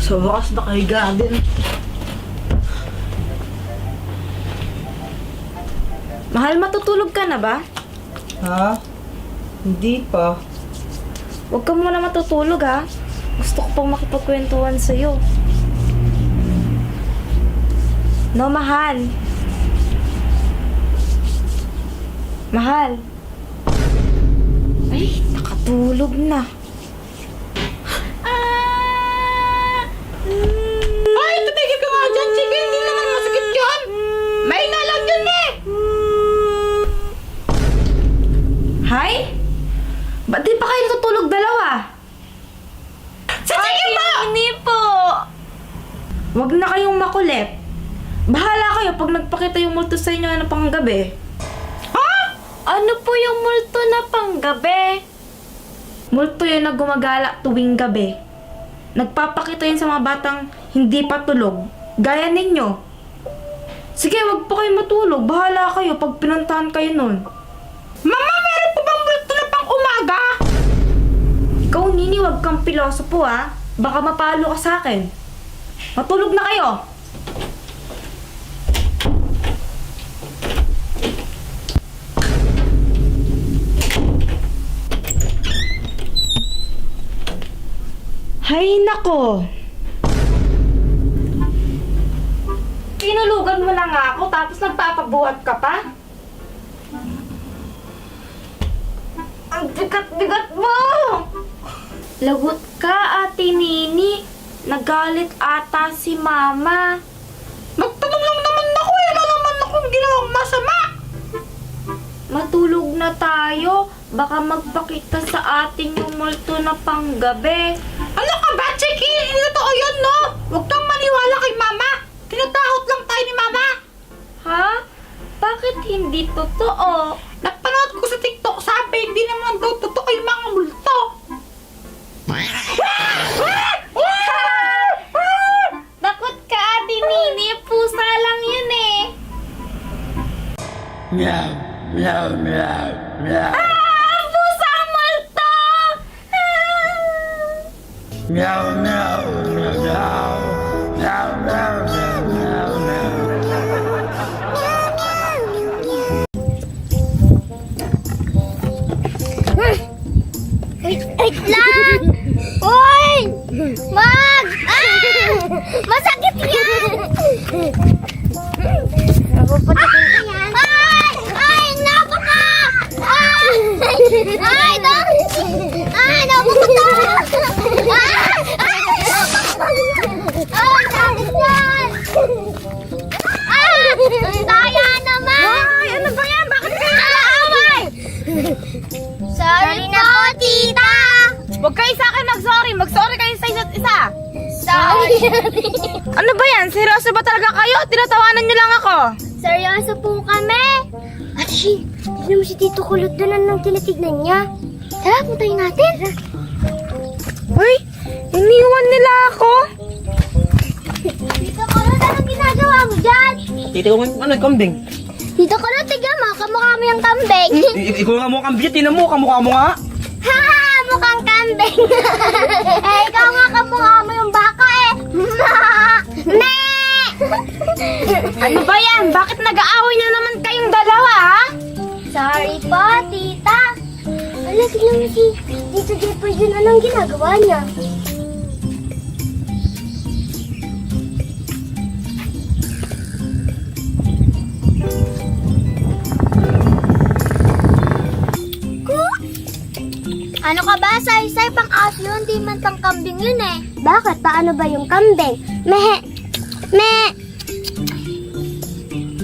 Sa wakas nakahiga din. Mahal, matutulog ka na ba? Ha? Hindi pa. Huwag ka muna matutulog ha. Gusto ko pang makipagkwentuhan sa'yo. No, mahal. Mahal. Ay, nakatulog na. Ay, tumigil ka nga dyan! Sige, hindi naman masakit yun! May na lang yun eh! Hay? Ba't di pa kayo natutulog dalawa? Sige mo! Hindi po. Huwag na kayong makulit. Bahala kayo pag nagpakita yung multo sa inyo na panggabi. Ha? Ano po yung multo na panggabi? Multo yun na gumagala tuwing gabi. Nagpapakita yun sa mga batang hindi pa tulog. Gaya ninyo. Sige, wag po kayo matulog. Bahala kayo pag pinuntahan kayo nun. Mama, meron pa bang multo na pang umaga? Ikaw, Nini, wag kang pilosopo ha. Baka mapalo ka sa akin. Matulog na kayo. Hay nako. Tinulugan mo na nga ako tapos nagpapabuhat ka pa? Ang bigat-bigat mo! Lagot ka, Ate Nini. Nagalit ata si Mama. Nagtanong lang naman ako eh. Wala naman akong ginawang masama. Matulog na tayo. Baka magpakita sa atin yung multo na panggabi. Ano ka ba, Chiki? Hindi totoo yun, no? Huwag kang maniwala kay Mama. Tinatakot lang tayo ni Mama. Ha? Bakit hindi totoo? Napanood ko sa TikTok, sabi, hindi naman daw totoo yung mga multo. Takot ka, Ate Nini. Pusa lang yun eh. Meow, meow, meow, meow. Pusa ang multo! Meow, meow, meow, meow. Meow, meow, meow, meow, meow. Wait lang! Uy! Mag! Masakit yan! Napuputikin ko yan. Ay! Napaka! Ay! Napuputo! Sakit yan! Ang daya naman! Ano ba yan? Bakit kayo Away! Sorry na po, tita! Huwag kayo sa akin mag-sorry. Mag-sorry kayo sa isa't isa. Sorry! Ano ba yan? Seryoso ba talaga kayo? Tinatawanan niyo lang ako. Seryoso po kami! Ashi, tignan mo si Tito Kulot doon. Anong tinitignan niya? Tara, puntayin natin. Uy, iniwan nila ako. Tito Kulot, anong ginagawa mo dyan? Tito, ano yung kambing? Tito Kulot, tignan mo. Kamukha mo yung kambing. Ikaw nga mo kambing, tinan mo, kamukha mo nga. Ha! Mukhang kambing. Ikaw nga kamukha mo yung baka eh. Me! Ano ba yan? Bakit nag-aaway na naman kayong dalawa, ha? Sorry po, tita. Ala, tignan mo si Tito Jeffrey yun. Anong ginagawa niya? Ano ka ba? Say-say, pang aso yun. Di man pang kambing yun eh. Bakit? Paano ba yung kambing? Mehe! Me!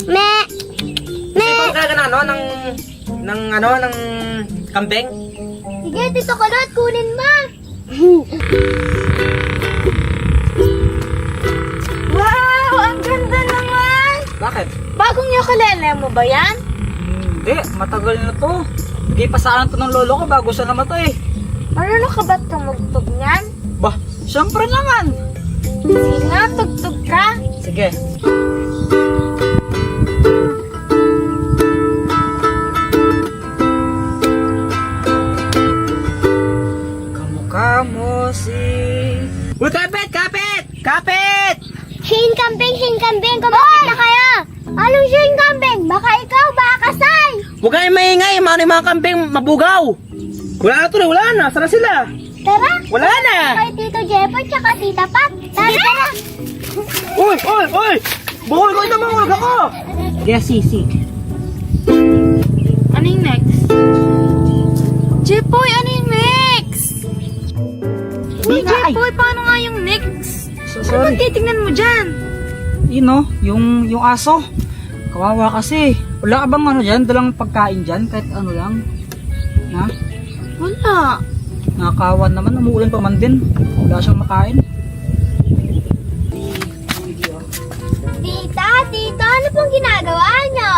Me! Me! Ikaw talaga na, ano, ng kambing? Sige, Tito Kulot, kunin mo. Wow! Ang ganda naman! Bakit? Bagong ukulele mo ba yan? Hindi, matagal na to. Hindi pa saan to ng lolo ko bago siya namatay. Marunong ka ba tumugtog niyan? Bah, syempre naman. Sige nga, tugtog ka. Sige. Kamukha mo si... Utepet! kambing, sing kambing, kumakit na kayo! Anong sing kambing? Baka ikaw, baka kasay! Huwag kayong maingay, mga mga kambing mabugaw. Wala na tuloy, wala na. Saan na sila? Tara! Wala na. Kay Tito Jepoy, tsaka Tita Pat. Tara! Uy, uy, uy! Bukoy ko ito, mahulog ako! Yes, sisi. Ano yung next? Jepoy, ano yung next? Uy, Jepoy, paano nga yung next? Ano Sorry. bang titignan mo dyan? Yun no, yung aso. Kawawa kasi. Wala ka bang ano dyan, dalang pagkain dyan, kahit ano lang. Ha? Wala. Nakakawan naman, umuulan pa man din. Wala siyang makain. Tita, Tito, ano pong ginagawa niyo?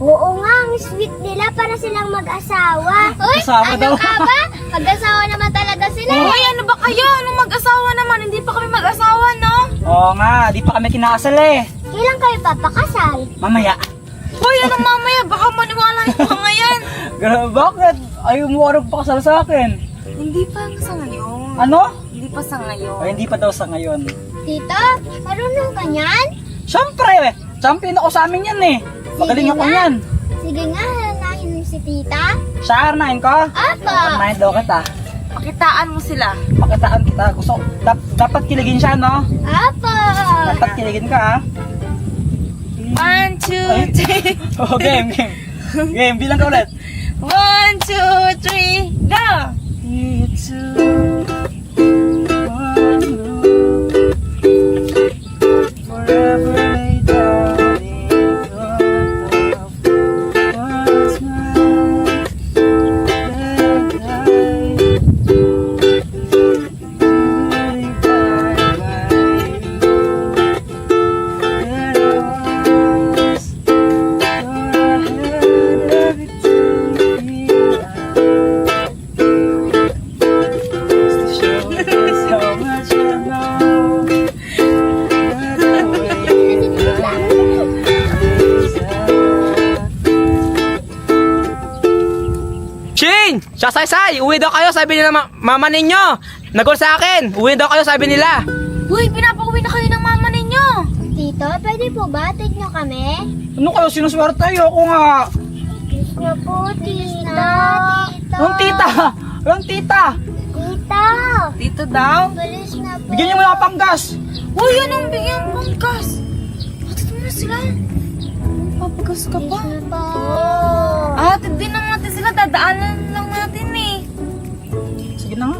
Oo nga, ang sweet nila para silang mag-asawa. Uy, Mag-asawa ano daw. ka ba? Mag-asawa naman talaga sila. Uy, ano ba kayo? Anong mag-asawa naman? Hindi pa kami mag-asawa, no? Oo nga, di pa kami kinakasal eh. Kailan kayo papakasal? Mamaya. Uy, anong mamaya? Baka maniwala nito ka ngayon. Bakit? Ayaw mo arap pakasal sa akin. Hindi pa sa ngayon. Ano? Hindi pa sa ngayon. Ay, hindi pa daw sa ngayon. Tito, marunong ka niyan? Siyempre, champion ako sa amin yan eh. Magaling ako nga. yan. Sige nga, hanahin mo si Tita. Siya, arnahin ko? Apa. Arnahin daw kita. Pakitaan mo sila. Pakitaan kita. Gusto, dapat kiligin siya, no? Apa. Dapat kiligin ka, ha? 1, 2, 3. Oh, game. Game, bilang ka ulit. 1, 2, 3, go! It's forever lay down in your love. Once more, so much I know. Ching! Sasaysay! Uwi daw kayo, sabi nila mama ninyo. Nagol sa akin. Uwi daw kayo, sabi nila. Uy, pinapauwi na kayo ng mama ninyo. Tito, pwede po ba? Take nyo kami? Ano kayo sinuswerte? Ayoko nga. Please na po, Tita. Tito. Anong tita? Anong tita? Tita. Dito daw. Bilis na po. Bigyan niyo mo ng panggas. Uy, anong bigyan mong gas? Hatid mo na sila. Papagas ka pa. Bilis na po. Hatid din lang natin sila. Dadaanan lang natin eh. Sige na nga.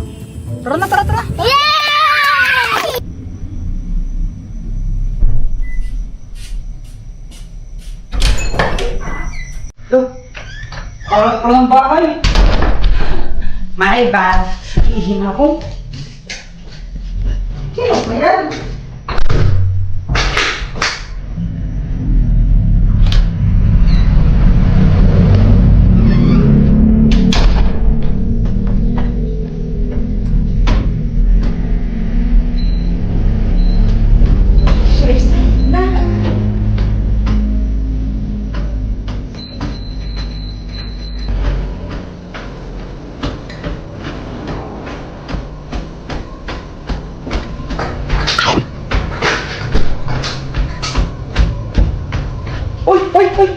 Tara na, tara, tara. Yay! Alat pa ng bahay. My bad. Ihin ako. Sino ba yan?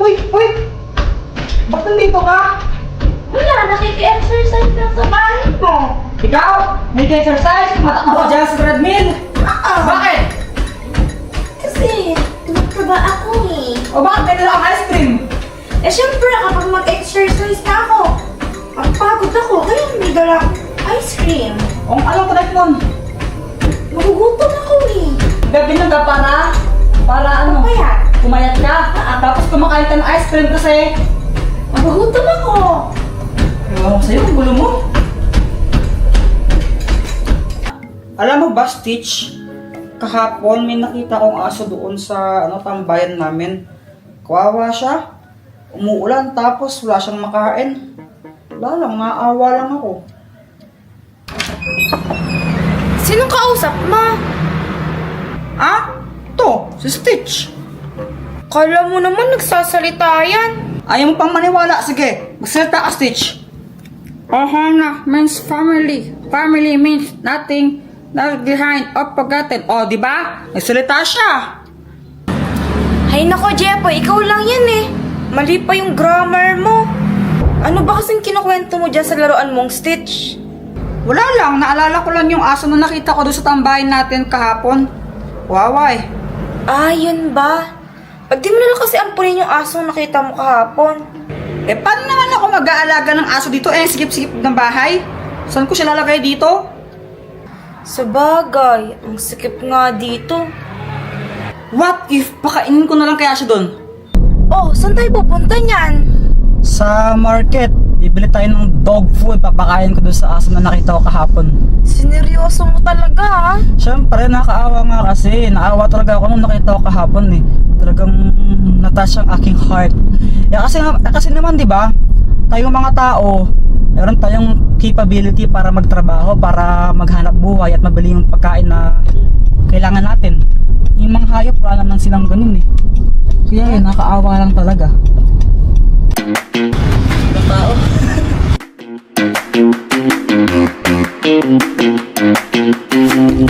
Uy! Ba't nandito ka? Wala, nakiki-exercise lang sa bahay mo. Ikaw? May exercise? Matakbo ka dyan sa treadmill? Bakit? Kasi, tumutaba ako eh. O bakit may dala kang ice cream? Eh, syempre, kapag mag-exercise na ako, pagpagod ako, kaya may dala akong ice cream. O anong type nun? Magugutom ako eh. Gabilang ka para ano? Kaya, Pumayat ka? Tapos kumakain ka ng ice cream kasi magugutom ako. ewan ko sa'yo, ang gulo mo. Alam mo ba, Stitch? Kahapon may nakita kong aso doon sa tambayan namin. Kawawa siya. Umuulan tapos wala siyang makain. Wala lang, naawa lang ako. Sinong kausap mo? Ah? To, si Stitch. Kala mo naman nagsasalita yan. Ayaw mo pang maniwala. Sige, magsalita ka, Stitch. Ohana means family. Family means nothing left behind or forgotten. O, di ba? Nagsalita siya. Ay nako, Jepoy, ikaw lang yan eh. Mali pa yung grammar mo. Ano ba kasing kinukwento mo dyan sa laruan mong Stitch? Wala lang, naalala ko lang yung aso na nakita ko doon sa tambahin natin kahapon. Waway. Ah, yun ba? Pag di mo na lang kasi ampunin yung aso nakita mo kahapon. Eh, paano naman ako mag-aalaga ng aso dito? Eh, sikip-sikip ng bahay. Saan ko siya lalagay dito? Sabagay, ang sikip nga dito. What if pakainin ko na lang kaya siya doon? Oh, saan tayo pupunta niyan? Sa market, bibili tayo ng dog food. Papakain ko doon sa aso na nakita ko kahapon. Sineryoso mo talaga ha? Siyempre, nakaawa nga kasi. Naawa talaga ako nung nakita ko kahapon eh. Talagang natas ang aking heart. Kasi naman, di ba? Tayong mga tao, meron tayong capability para magtrabaho, para maghanap buhay at mabili yung pagkain na kailangan natin. Yung mga hayop, wala naman silang ganun eh. Kaya nakaawa lang talaga. Tao.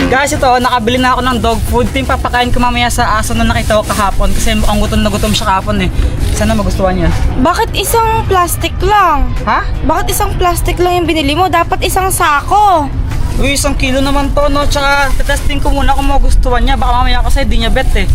Guys, ito, nakabili na ako ng dog food. Ito yung papakain ko mamaya sa aso na nakita ko kahapon. Kasi mukhang gutom na gutom siya kahapon eh. Sana magustuhan niya. Bakit isang plastic lang? Ha? Bakit isang plastic lang yung binili mo? Dapat isang sako. Uy, 1 kilo naman to, no? Tsaka, testing ko muna kung magustuhan niya. Baka mamaya kasi di niya bet eh.